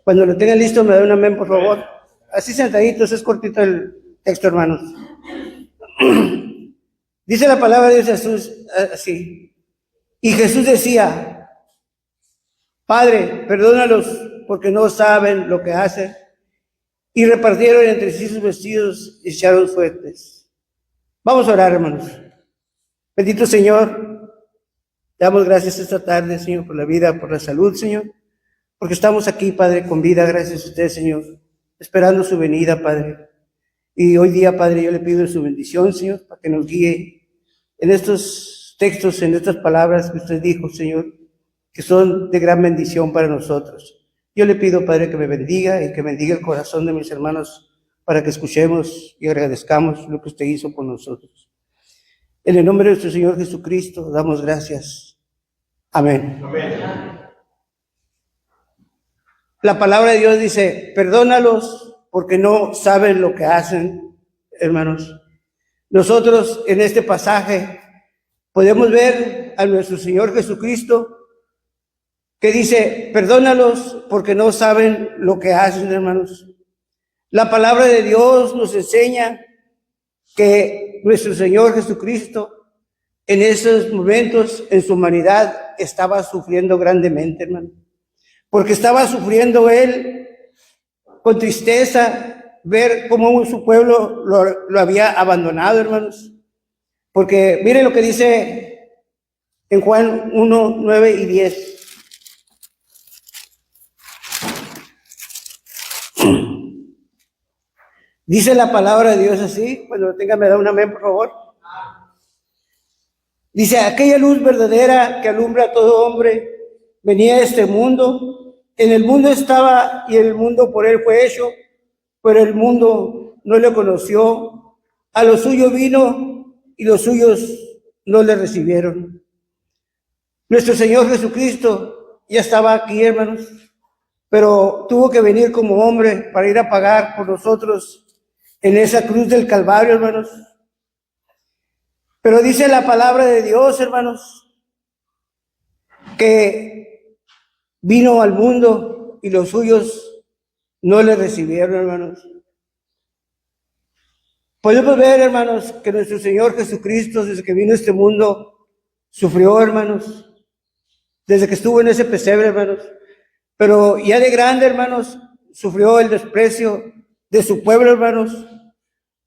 Cuando lo tengan listo, me da un amén, por favor. Así sentaditos, es cortito el texto, hermanos. Dice la palabra de Jesús así. Y Jesús decía: Padre, perdónalos porque no saben lo que hacen. Y repartieron entre sí sus vestidos y echaron suertes. Vamos a orar, hermanos. Bendito Señor, te damos gracias esta tarde, Señor, por la vida, por la salud, Señor. Porque estamos aquí, Padre, con vida, gracias a usted, Señor, esperando su venida, Padre. Y hoy día, Padre, yo le pido su bendición, Señor, para que nos guíe en estos textos, en estas palabras que usted dijo, Señor, que son de gran bendición para nosotros. Yo le pido, Padre, que me bendiga y que bendiga el corazón de mis hermanos para que escuchemos y agradezcamos lo que usted hizo por nosotros. En el nombre de nuestro Señor Jesucristo, damos gracias. Amén. Amén. La palabra de Dios dice: perdónalos porque no saben lo que hacen, hermanos. Nosotros en este pasaje podemos ver a nuestro Señor Jesucristo que dice: perdónalos porque no saben lo que hacen, hermanos. La palabra de Dios nos enseña que nuestro Señor Jesucristo en esos momentos en su humanidad estaba sufriendo grandemente, hermano. Porque estaba sufriendo él con tristeza ver cómo su pueblo lo había abandonado, hermanos. Porque miren lo que dice en Juan 1, 9 y 10. Dice la palabra de Dios así. Cuando lo tenga me da un amén, por favor. Dice: aquella luz verdadera que alumbra a todo hombre venía a este mundo. En el mundo estaba y el mundo por él fue hecho, pero el mundo no le conoció. A lo suyo vino y los suyos no le recibieron. Nuestro Señor Jesucristo ya estaba aquí, hermanos, pero tuvo que venir como hombre para ir a pagar por nosotros en esa cruz del Calvario, hermanos. Pero dice la palabra de Dios, hermanos, que vino al mundo y los suyos no le recibieron, hermanos. Podemos ver, hermanos, que nuestro Señor Jesucristo, desde que vino a este mundo, sufrió, hermanos, desde que estuvo en ese pesebre, hermanos. Pero ya de grande, hermanos, sufrió el desprecio de su pueblo, hermanos,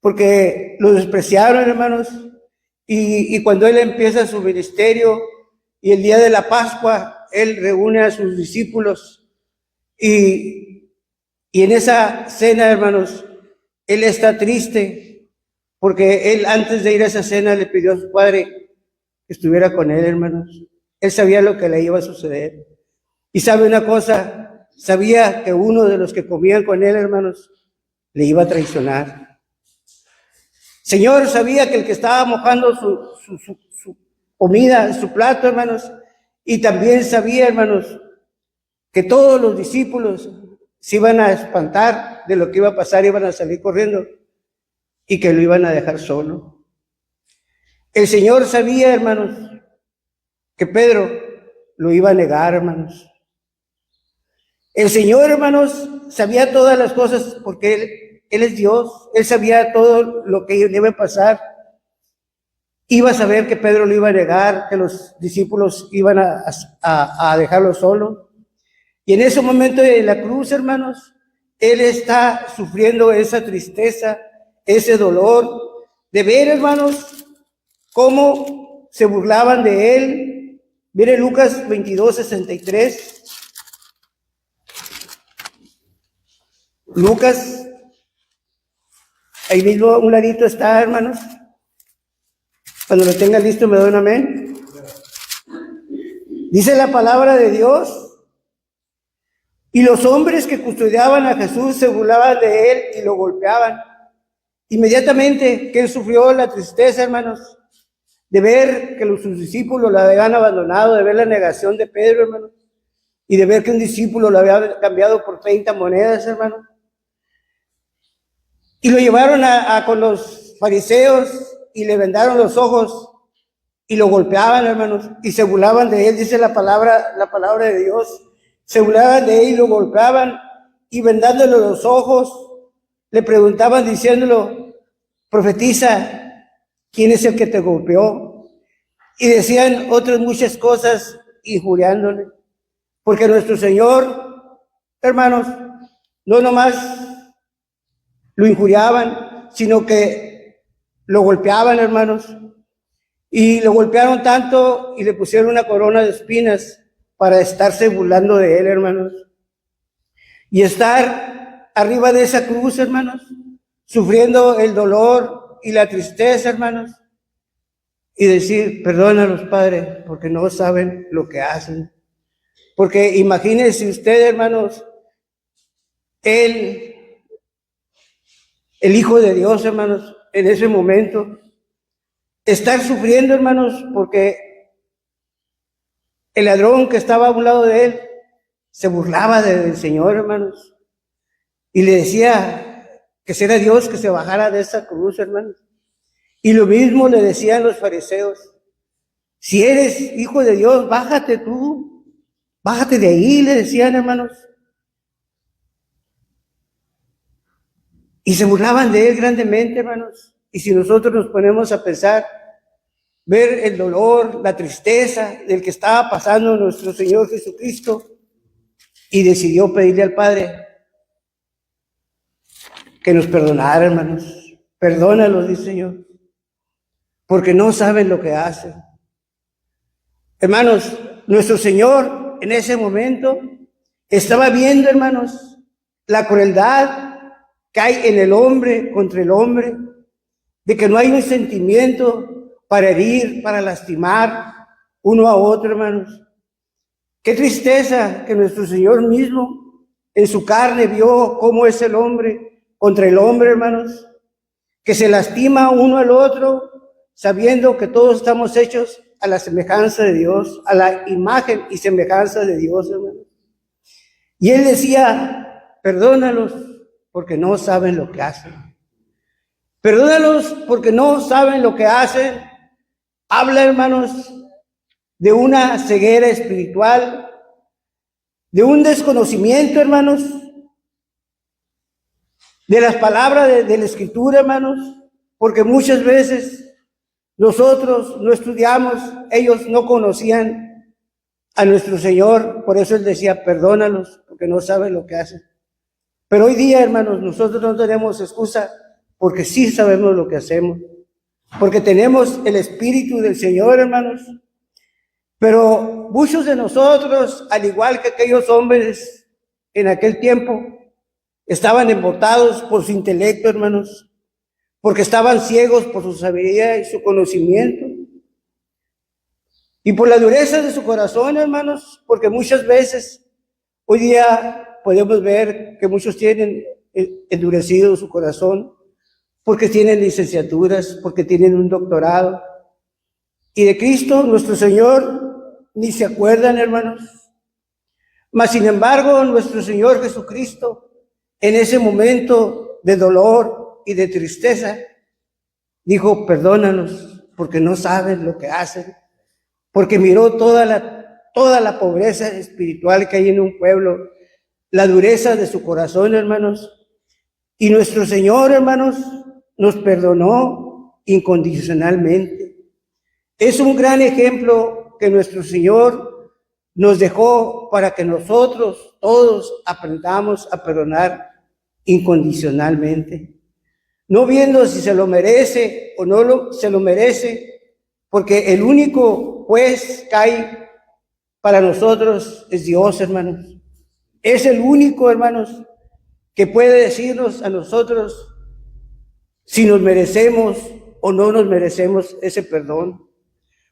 porque lo despreciaron, hermanos. Y cuando él empieza su ministerio y el día de la Pascua, él reúne a sus discípulos y en esa cena, hermanos, él está triste porque él antes de ir a esa cena le pidió a su padre que estuviera con él, hermanos. Él sabía lo que le iba a suceder. Y sabe una cosa, sabía que uno de los que comían con él, hermanos, le iba a traicionar. Señor sabía que el que estaba mojando su comida, su plato, hermanos, y también sabía, hermanos, que todos los discípulos se iban a espantar de lo que iba a pasar, iban a salir corriendo y que lo iban a dejar solo. El Señor sabía, hermanos, que Pedro lo iba a negar, hermanos. El Señor, hermanos, sabía todas las cosas porque Él es Dios. Él sabía todo lo que iba a pasar. Iba a saber que Pedro lo iba a negar, que los discípulos iban a dejarlo solo. Y en ese momento de la cruz, hermanos, Él está sufriendo esa tristeza, ese dolor, de ver, hermanos, cómo se burlaban de Él. Mire Lucas 22, 63. Lucas, ahí mismo a un ladito está, hermanos. Cuando lo tenga listo me da un amén. Dice la palabra de Dios: y los hombres que custodiaban a Jesús se burlaban de él y lo golpeaban. Inmediatamente que él sufrió la tristeza, hermanos, de ver que sus discípulos lo habían abandonado, de ver la negación de Pedro, hermanos, y de ver que un discípulo lo había cambiado por 30 monedas, hermanos. Y lo llevaron con los fariseos y le vendaron los ojos y lo golpeaban, hermanos, y se burlaban de él. Dice la palabra de Dios, se burlaban de él y lo golpeaban y vendándole los ojos, le preguntaban diciéndolo, profetiza, ¿quién es el que te golpeó? Y decían otras muchas cosas injuriándole, porque nuestro Señor, hermanos, no nomás lo injuriaban, sino que lo golpeaban, hermanos, y lo golpearon tanto y le pusieron una corona de espinas para estarse burlando de él, hermanos. Y estar arriba de esa cruz, hermanos, sufriendo el dolor y la tristeza, hermanos, y decir, perdónalos, Padre, porque no saben lo que hacen. Porque imagínense ustedes, hermanos, el Hijo de Dios, hermanos, en ese momento, estar sufriendo, hermanos, porque el ladrón que estaba a un lado de él se burlaba del Señor, hermanos, y le decía que si era Dios que se bajara de esa cruz, hermanos. Y lo mismo le decían los fariseos, si eres hijo de Dios, bájate tú, bájate de ahí, le decían, hermanos. Y se burlaban de él grandemente, hermanos. Y si nosotros nos ponemos a pensar, ver el dolor, la tristeza del que estaba pasando nuestro Señor Jesucristo, y decidió pedirle al Padre que nos perdonara, hermanos. Perdónalos, dice Señor, porque no saben lo que hacen. Hermanos, nuestro Señor en ese momento estaba viendo, hermanos, la crueldad que hay en el hombre contra el hombre, de que no hay un sentimiento para herir, para lastimar uno a otro, hermanos. Qué tristeza que nuestro Señor mismo en su carne vio cómo es el hombre contra el hombre, hermanos, que se lastima uno al otro, sabiendo que todos estamos hechos a la semejanza de Dios, a la imagen y semejanza de Dios, hermanos. Y él decía, perdónalos porque no saben lo que hacen. Perdónalos porque no saben lo que hacen. Habla, hermanos, de una ceguera espiritual, de un desconocimiento, hermanos, de las palabras de la Escritura, hermanos, porque muchas veces nosotros no estudiamos, ellos no conocían a nuestro Señor, por eso él decía, perdónalos, porque no saben lo que hacen. Pero hoy día, hermanos, nosotros no tenemos excusa, porque sí sabemos lo que hacemos, porque tenemos el Espíritu del Señor, hermanos. Pero muchos de nosotros, al igual que aquellos hombres en aquel tiempo, estaban embotados por su intelecto, hermanos, porque estaban ciegos por su sabiduría y su conocimiento, y por la dureza de su corazón, hermanos, porque muchas veces, hoy día podemos ver que muchos tienen endurecido su corazón, porque tienen licenciaturas, porque tienen un doctorado, y de Cristo, nuestro Señor, ni se acuerdan, hermanos. Mas, sin embargo, nuestro Señor Jesucristo, en ese momento de dolor y de tristeza, dijo, perdónanos, porque no saben lo que hacen, porque miró toda la pobreza espiritual que hay en un pueblo, la dureza de su corazón, hermanos, y nuestro Señor, hermanos, nos perdonó incondicionalmente. Es un gran ejemplo que nuestro Señor nos dejó para que nosotros todos aprendamos a perdonar incondicionalmente, no viendo si se lo merece o no se lo merece, porque el único juez que hay para nosotros es Dios, hermanos. Es el único, hermanos, que puede decirnos a nosotros si nos merecemos o no nos merecemos ese perdón.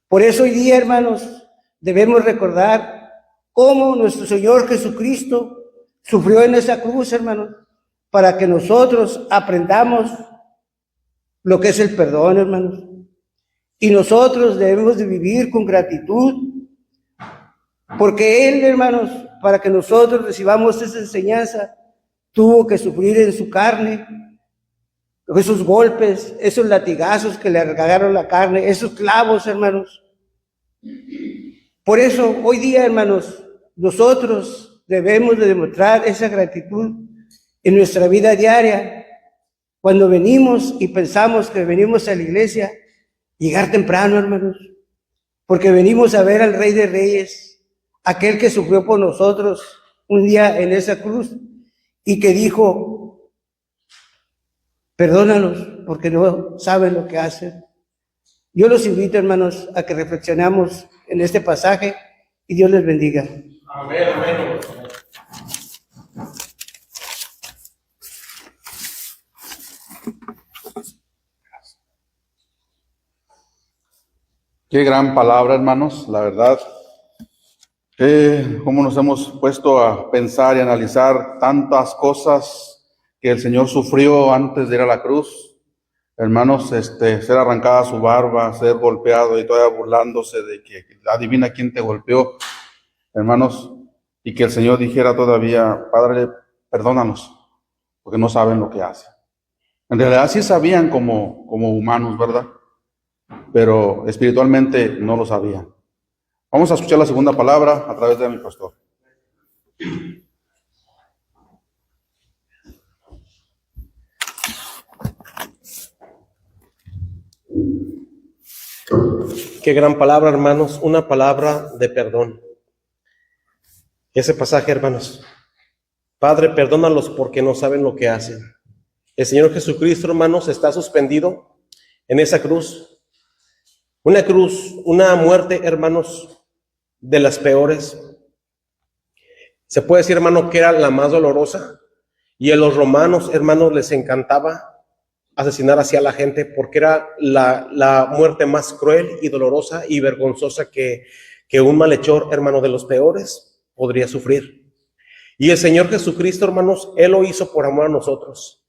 Por eso hoy día, hermanos, debemos recordar cómo nuestro Señor Jesucristo sufrió en esa cruz, hermanos, para que nosotros aprendamos lo que es el perdón, hermanos. Y nosotros debemos de vivir con gratitud, porque Él, hermanos, para que nosotros recibamos esa enseñanza, tuvo que sufrir en su carne esos golpes, esos latigazos que le arrancaron la carne, esos clavos, hermanos. Por eso, hoy día, hermanos, nosotros debemos de demostrar esa gratitud en nuestra vida diaria. Cuando venimos y pensamos que venimos a la iglesia, llegar temprano, hermanos, porque venimos a ver al Rey de Reyes, aquel que sufrió por nosotros un día en esa cruz y que dijo, perdónalos porque no saben lo que hacen. Yo los invito, hermanos, a que reflexionemos en este pasaje y Dios les bendiga. Amén, amén. Qué gran palabra, hermanos, la verdad. Cómo nos hemos puesto a pensar y analizar tantas cosas que el Señor sufrió antes de ir a la cruz. Hermanos, ser arrancada su barba, ser golpeado y todavía burlándose de que adivina quién te golpeó, hermanos, y que el Señor dijera todavía, Padre, perdónanos, porque no saben lo que hacen. En realidad sí sabían como humanos, ¿verdad? Pero espiritualmente no lo sabían. Vamos a escuchar la segunda palabra a través de mi pastor. Qué gran palabra, hermanos, una palabra de perdón. Ese pasaje, hermanos. Padre, perdónalos porque no saben lo que hacen. El Señor Jesucristo, hermanos, está suspendido en esa cruz. Una cruz, una muerte, hermanos, de las peores. Se puede decir, hermano, que era la más dolorosa. Y a los romanos, hermanos, les encantaba asesinar así a la gente porque era la muerte más cruel y dolorosa y vergonzosa que un malhechor, hermano, de los peores podría sufrir. Y el Señor Jesucristo, hermanos, Él lo hizo por amor a nosotros.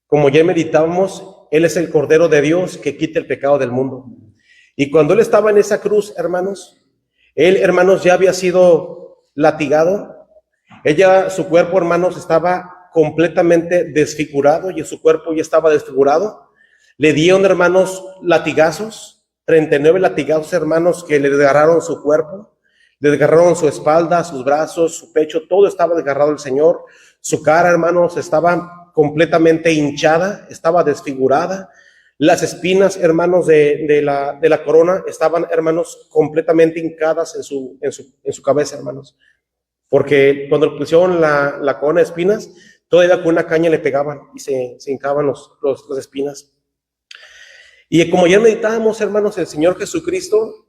Como ya meditábamos, Él es el Cordero de Dios que quita el pecado del mundo. Y cuando Él estaba en esa cruz, hermanos, Él, hermanos, ya había sido latigado. Su cuerpo, hermanos, estaba completamente desfigurado y su cuerpo ya estaba desfigurado. Le dieron, hermanos, latigazos, 39 latigazos, hermanos, que le desgarraron su cuerpo, le desgarraron su espalda, sus brazos, su pecho, todo estaba desgarrado el Señor. Su cara, hermanos, estaba completamente hinchada, estaba desfigurada. Las espinas, hermanos, de la corona estaban, hermanos, completamente hincadas en su cabeza, hermanos. Porque cuando le pusieron la corona de espinas, todavía con una caña le pegaban y se hincaban las espinas. Y como ya meditábamos, hermanos, el Señor Jesucristo,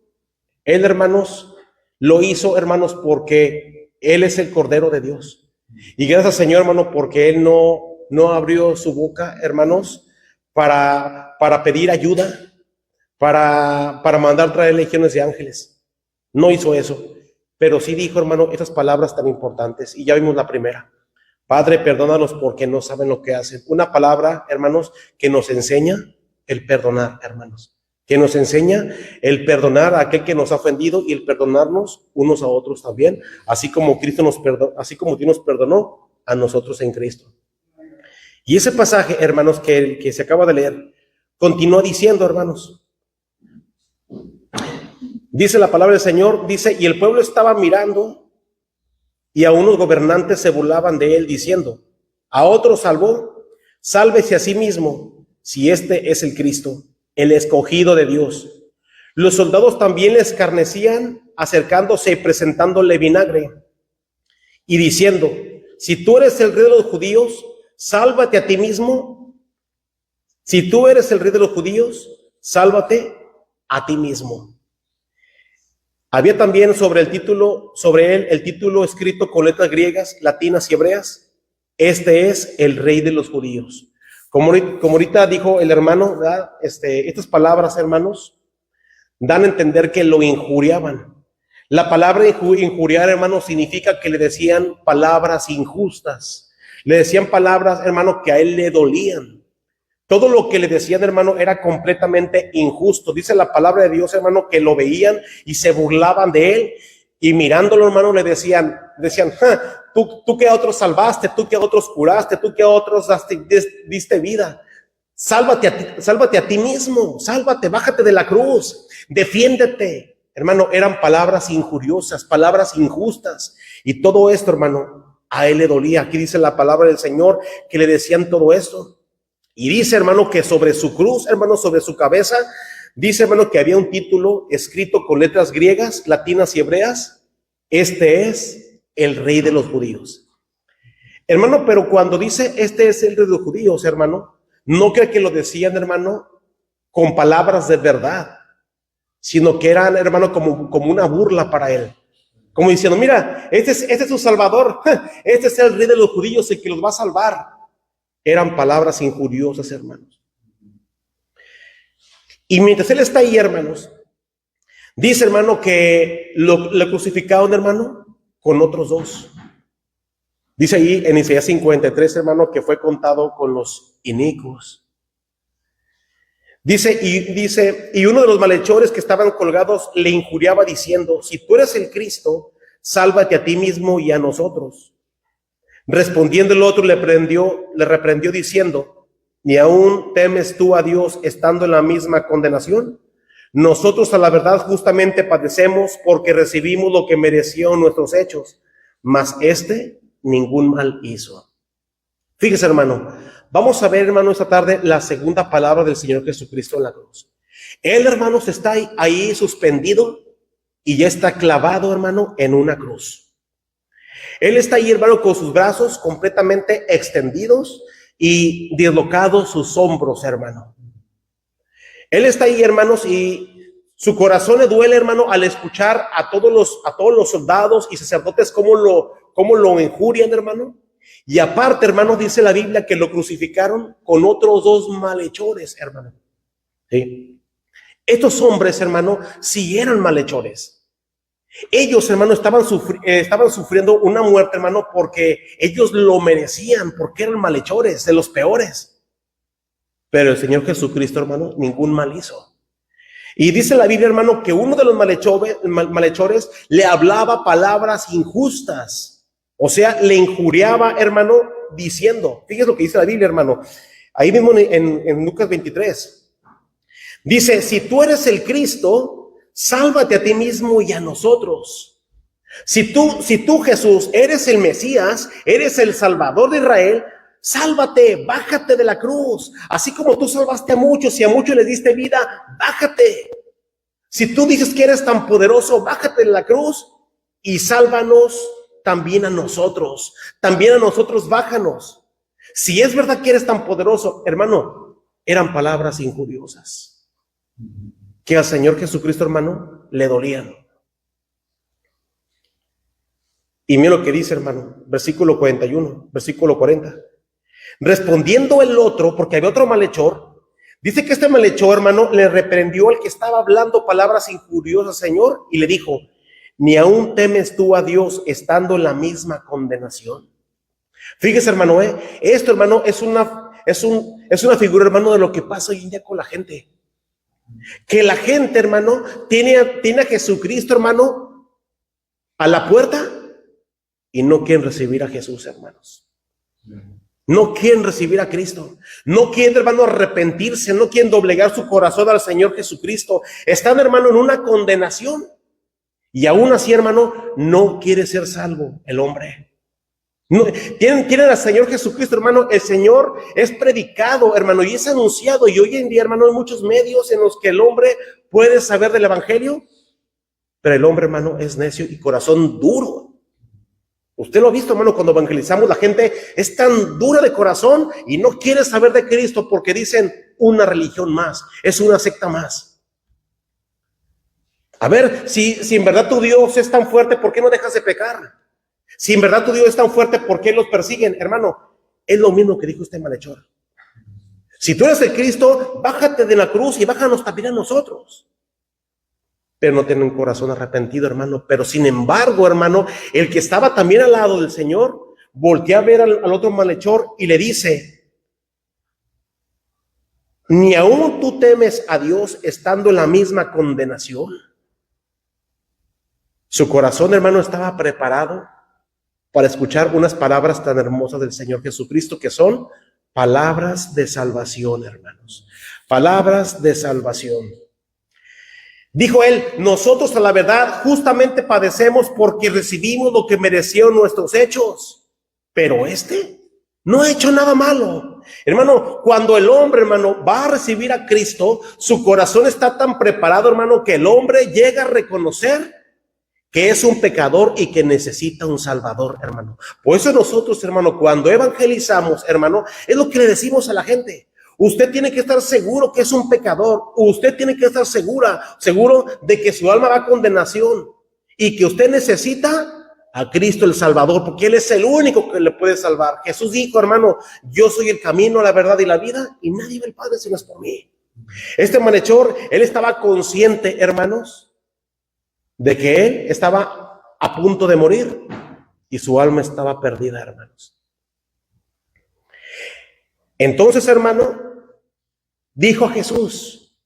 Él, hermanos, lo hizo, hermanos, porque Él es el Cordero de Dios. Y gracias, Señor, hermano, porque Él no abrió su boca, hermanos, para pedir ayuda, para mandar traer legiones de ángeles. No hizo eso. Pero sí dijo, hermano, estas palabras tan importantes. Y ya vimos la primera. Padre, perdónalos porque no saben lo que hacen. Una palabra, hermanos, que nos enseña el perdonar, hermanos. Que nos enseña el perdonar a aquel que nos ha ofendido y el perdonarnos unos a otros también. Así como Cristo así como Dios nos perdonó a nosotros en Cristo. Y ese pasaje, hermanos, que se acaba de leer, continúa diciendo, hermanos. Dice la palabra del Señor, dice, y el pueblo estaba mirando y a unos gobernantes se burlaban de él diciendo, a otro salvó, sálvese a sí mismo, si este es el Cristo, el escogido de Dios. Los soldados también le escarnecían, acercándose y presentándole vinagre y diciendo, si tú eres el rey de los judíos, sálvate a ti mismo. Si tú eres el rey de los judíos, sálvate a ti mismo. Había también sobre él el título escrito con letras griegas, latinas y hebreas. Este es el rey de los judíos. Como ahorita dijo el hermano, ¿verdad? Estas palabras, hermanos, dan a entender que lo injuriaban. La palabra injuriar, hermanos, significa que le decían palabras injustas. Le decían palabras, hermano, que a él le dolían. Todo lo que le decían, hermano, era completamente injusto. Dice la palabra de Dios, hermano, que lo veían y se burlaban de él. Y mirándolo, hermano, le decían, tú que a otros salvaste, tú que a otros curaste, tú que a otros diste vida. Sálvate a ti mismo, sálvate, bájate de la cruz, defiéndete. hermano, eran palabras injuriosas, palabras injustas. Y todo esto, hermano, a él le dolía. Aquí dice la palabra del Señor que le decían todo esto. Y dice, hermano, que sobre su cruz, hermano, sobre su cabeza, dice, hermano, que había un título escrito con letras griegas, latinas y hebreas. Este es el Rey de los judíos. Hermano, pero cuando dice este es el Rey de los judíos, hermano, no creo que lo decían, hermano, con palabras de verdad, sino que eran, hermano, como una burla para él. Como diciendo, mira, este es su Salvador, este es el Rey de los judíos, el que los va a salvar. Eran palabras injuriosas, hermanos. Y mientras él está ahí, hermanos, dice, hermano, que lo crucificaron, hermano, con otros dos. Dice ahí en Isaías 53, hermano, que fue contado con los inicuos. Dice, y uno de los malhechores que estaban colgados le injuriaba diciendo, si tú eres el Cristo, sálvate a ti mismo y a nosotros. Respondiendo el otro le reprendió diciendo, ¿ni aún temes tú a Dios estando en la misma condenación? Nosotros a la verdad justamente padecemos porque recibimos lo que merecieron nuestros hechos, mas ningún mal hizo. Fíjese, hermano, vamos a ver, hermano, esta tarde la segunda palabra del Señor Jesucristo en la cruz. Él, hermanos, está ahí suspendido y ya está clavado, hermano, en una cruz. Él está ahí, hermano, con sus brazos completamente extendidos y dislocados sus hombros, hermano. Él está ahí, hermanos, y su corazón le duele, hermano, al escuchar a todos los soldados y sacerdotes cómo lo injurian, hermano. Y aparte, hermano, dice la Biblia que lo crucificaron con otros dos malhechores, hermano. ¿Sí? Estos hombres, hermano, sí eran malhechores. Ellos, hermano, estaban sufriendo una muerte, hermano, porque ellos lo merecían, porque eran malhechores, de los peores. Pero el Señor Jesucristo, hermano, ningún mal hizo. Y dice la Biblia, hermano, que uno de los malhechores le hablaba palabras injustas. O sea, le injuriaba, hermano, diciendo, fíjese lo que dice la Biblia, hermano, ahí mismo en Lucas 23. Dice, si tú eres el Cristo, sálvate a ti mismo y a nosotros. Si tú, Jesús, eres el Mesías, eres el Salvador de Israel, sálvate, bájate de la cruz. Así como tú salvaste a muchos y a muchos les diste vida, bájate. Si tú dices que eres tan poderoso, bájate de la cruz y sálvanos también a nosotros. También a nosotros bájanos. Si es verdad que eres tan poderoso, hermano, eran palabras injuriosas que al Señor Jesucristo, hermano, le dolían. Y mira lo que dice, hermano, versículo 41, versículo 40. Respondiendo el otro, porque había otro malhechor, dice que este malhechor, hermano, le reprendió al que estaba hablando palabras injuriosas, Señor, y le dijo, ¿ni aún temes tú a Dios estando en la misma condenación? Fíjese, hermano, esto, hermano, es una figura, hermano, de lo que pasa hoy en día con la gente. Que la gente, hermano, tiene a Jesucristo, hermano, a la puerta y no quieren recibir a Jesús, hermanos. No quieren recibir a Cristo. No quieren, hermano, arrepentirse. No quieren doblegar su corazón al Señor Jesucristo. Están, hermano, en una condenación. Y aún así, hermano, no quiere ser salvo el hombre. No, tienen al Señor Jesucristo, hermano. El Señor es predicado, hermano, y es anunciado. Y hoy en día, hermano, hay muchos medios en los que el hombre puede saber del evangelio, pero el hombre, hermano, es necio y corazón duro. Usted lo ha visto, hermano, cuando evangelizamos, la gente es tan dura de corazón y no quiere saber de Cristo porque dicen una religión más, es una secta más. A ver, si en verdad tu Dios es tan fuerte, ¿por qué no dejas de pecar? Si en verdad tu Dios es tan fuerte, ¿por qué los persiguen? Hermano, es lo mismo que dijo este malhechor. Si tú eres el Cristo, bájate de la cruz y bájanos también a nosotros. Pero no tienen un corazón arrepentido, hermano. Pero sin embargo, hermano, el que estaba también al lado del Señor, voltea a ver al otro malhechor y le dice, ¿ni aún tú temes a Dios estando en la misma condenación? Su corazón, hermano, estaba preparado para escuchar unas palabras tan hermosas del Señor Jesucristo, que son palabras de salvación, hermanos. Palabras de salvación. Dijo él, nosotros a la verdad justamente padecemos porque recibimos lo que merecieron nuestros hechos, pero este no ha hecho nada malo. Hermano, cuando el hombre, hermano, va a recibir a Cristo, su corazón está tan preparado, hermano, que el hombre llega a reconocer que es un pecador y que necesita un salvador, hermano. Por eso nosotros, hermano, cuando evangelizamos, hermano, es lo que le decimos a la gente. Usted tiene que estar seguro que es un pecador. Usted tiene que estar seguro de que su alma va a condenación y que usted necesita a Cristo el Salvador, porque Él es el único que le puede salvar. Jesús dijo, hermano, yo soy el camino, la verdad y la vida, y nadie ve al Padre si no es por mí. Este malhechor, él estaba consciente, hermanos, de que él estaba a punto de morir y su alma estaba perdida, hermanos. Entonces, hermano, dijo a Jesús,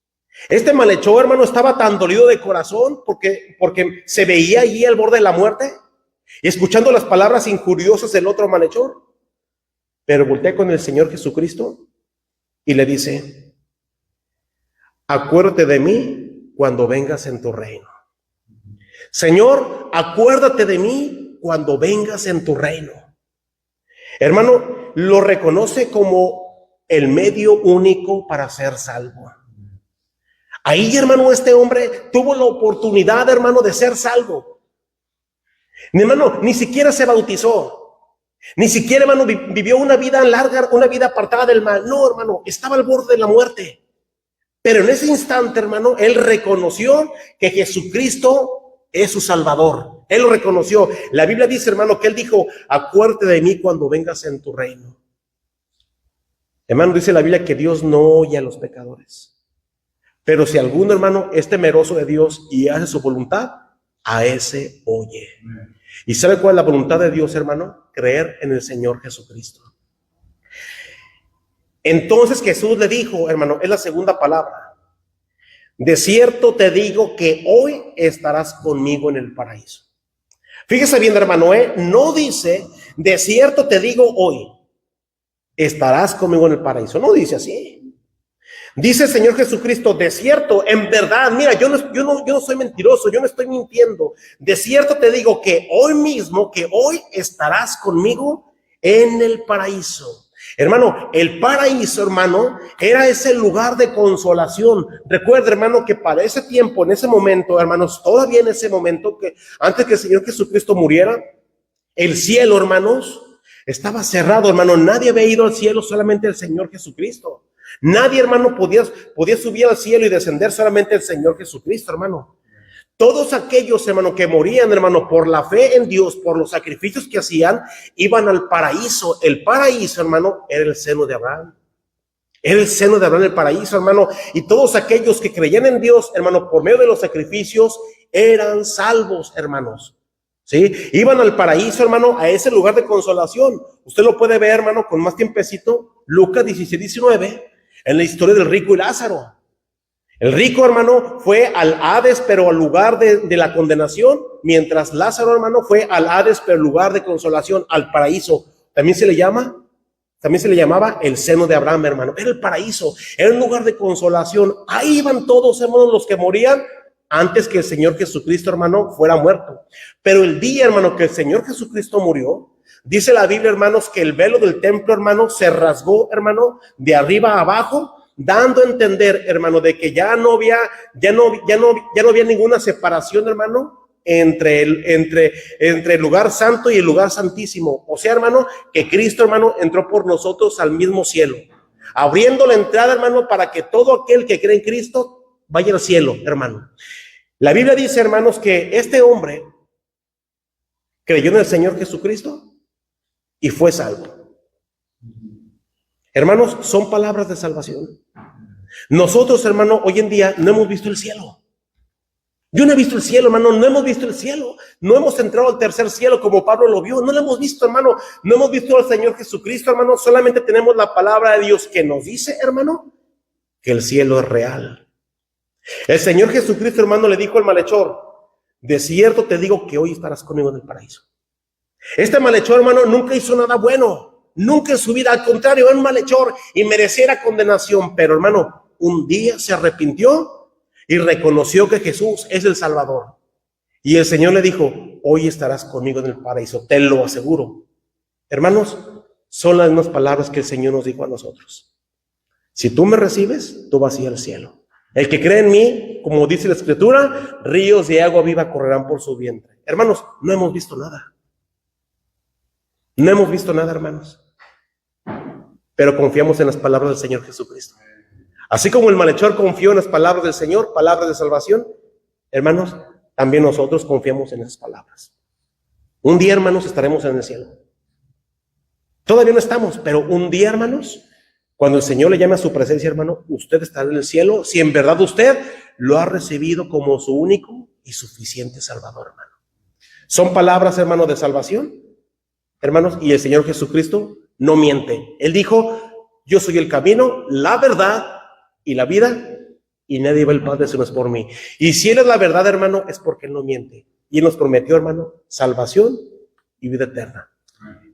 este malhechor, hermano, estaba tan dolido de corazón porque se veía allí al borde de la muerte y escuchando las palabras injuriosas del otro malhechor, pero voltea con el Señor Jesucristo y le dice, acuérdate de mí cuando vengas en tu reino. Señor, acuérdate de mí cuando vengas en tu reino. Hermano, lo reconoce como el medio único para ser salvo. Ahí, hermano, este hombre tuvo la oportunidad, hermano, de ser salvo. Mi hermano, ni siquiera se bautizó. Ni siquiera, hermano, vivió una vida larga, una vida apartada del mal. No, hermano, estaba al borde de la muerte. Pero en ese instante, hermano, él reconoció que Jesucristo es su Salvador. Él lo reconoció. La Biblia dice, hermano, que él dijo, acuérdate de mí cuando vengas en tu reino. Hermano, dice la Biblia que Dios no oye a los pecadores. Pero si alguno, hermano, es temeroso de Dios y hace su voluntad, a ese oye. ¿Y sabe cuál es la voluntad de Dios, hermano? Creer en el Señor Jesucristo. Entonces Jesús le dijo, hermano, es la segunda palabra. De cierto te digo que hoy estarás conmigo en el paraíso. Fíjese bien, hermano, no dice, de cierto te digo hoy, estarás conmigo en el paraíso. No dice así. Dice el Señor Jesucristo, de cierto, en verdad, mira, yo no soy mentiroso, yo no estoy mintiendo. De cierto te digo que hoy mismo, que hoy estarás conmigo en el paraíso. Hermano, el paraíso, hermano, era ese lugar de consolación. Recuerda, hermano, que para ese tiempo, en ese momento, hermanos, todavía en ese momento, que antes que el Señor Jesucristo muriera, el cielo, hermanos, estaba cerrado, hermano. Nadie había ido al cielo, solamente el Señor Jesucristo. Nadie, hermano, podía subir al cielo y descender, solamente el Señor Jesucristo, hermano. Todos aquellos, hermano, que morían, hermano, por la fe en Dios, por los sacrificios que hacían, iban al paraíso. El paraíso, hermano, era el seno de Abraham. Era el seno de Abraham, el paraíso, hermano. Y todos aquellos que creían en Dios, hermano, por medio de los sacrificios, eran salvos, hermanos. ¿Sí? Iban al paraíso, hermano, a ese lugar de consolación. Usted lo puede ver, hermano, con más tiempecito. Lucas 16-19, en la historia del rico y Lázaro. El rico, hermano, fue al Hades, pero al lugar de la condenación, mientras Lázaro, hermano, fue al Hades, pero al lugar de consolación, al paraíso. También se le llamaba el seno de Abraham, hermano. Era el paraíso, era un lugar de consolación. Ahí iban todos, hermanos, los que morían antes que el Señor Jesucristo, hermano, fuera muerto. Pero el día, hermano, que el Señor Jesucristo murió, dice la Biblia, hermanos, que el velo del templo, hermano, se rasgó, hermano, de arriba a abajo, dando a entender, hermano, de que ya no había ninguna separación, hermano, entre el lugar santo y el lugar santísimo. O sea, hermano, que Cristo, hermano, entró por nosotros al mismo cielo, abriendo la entrada, hermano, para que todo aquel que cree en Cristo vaya al cielo, hermano. La Biblia dice, hermanos, que este hombre creyó en el Señor Jesucristo y fue salvo. Hermanos, son palabras de salvación. Nosotros, hermano, hoy en día no hemos visto el cielo. Yo no he visto el cielo, hermano, no hemos visto el cielo. No hemos entrado al tercer cielo como Pablo lo vio. No lo hemos visto, hermano. No hemos visto al Señor Jesucristo, hermano. Solamente tenemos la palabra de Dios que nos dice, hermano, que el cielo es real. El Señor Jesucristo, hermano, le dijo al malhechor, de cierto te digo que hoy estarás conmigo en el paraíso. Este malhechor, hermano, nunca hizo nada bueno. Nunca en su vida, al contrario, era un malhechor y mereciera condenación. Pero, hermano, un día se arrepintió y reconoció que Jesús es el Salvador. Y el Señor le dijo, hoy estarás conmigo en el paraíso, te lo aseguro. Hermanos, son las mismas palabras que el Señor nos dijo a nosotros. Si tú me recibes, tú vas a ir al cielo. El que cree en mí, como dice la Escritura, ríos de agua viva correrán por su vientre. Hermanos, no hemos visto nada. No hemos visto nada, hermanos. Pero confiamos en las palabras del Señor Jesucristo. Así como el malhechor confió en las palabras del Señor, palabras de salvación, hermanos, también nosotros confiamos en esas palabras. Un día, hermanos, estaremos en el cielo. Todavía no estamos, pero un día, hermanos, cuando el Señor le llame a su presencia, hermano, usted estará en el cielo, si en verdad usted lo ha recibido como su único y suficiente Salvador, hermano. Son palabras, hermano, de salvación, hermanos, y el Señor Jesucristo no miente. Él dijo, yo soy el camino, la verdad y la vida, y nadie va al Padre si no es por mí. Y si Él es la verdad, hermano, es porque Él no miente. Y Él nos prometió, hermano, salvación y vida eterna.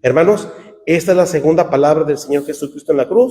Hermanos, esta es la segunda palabra del Señor Jesucristo en la cruz.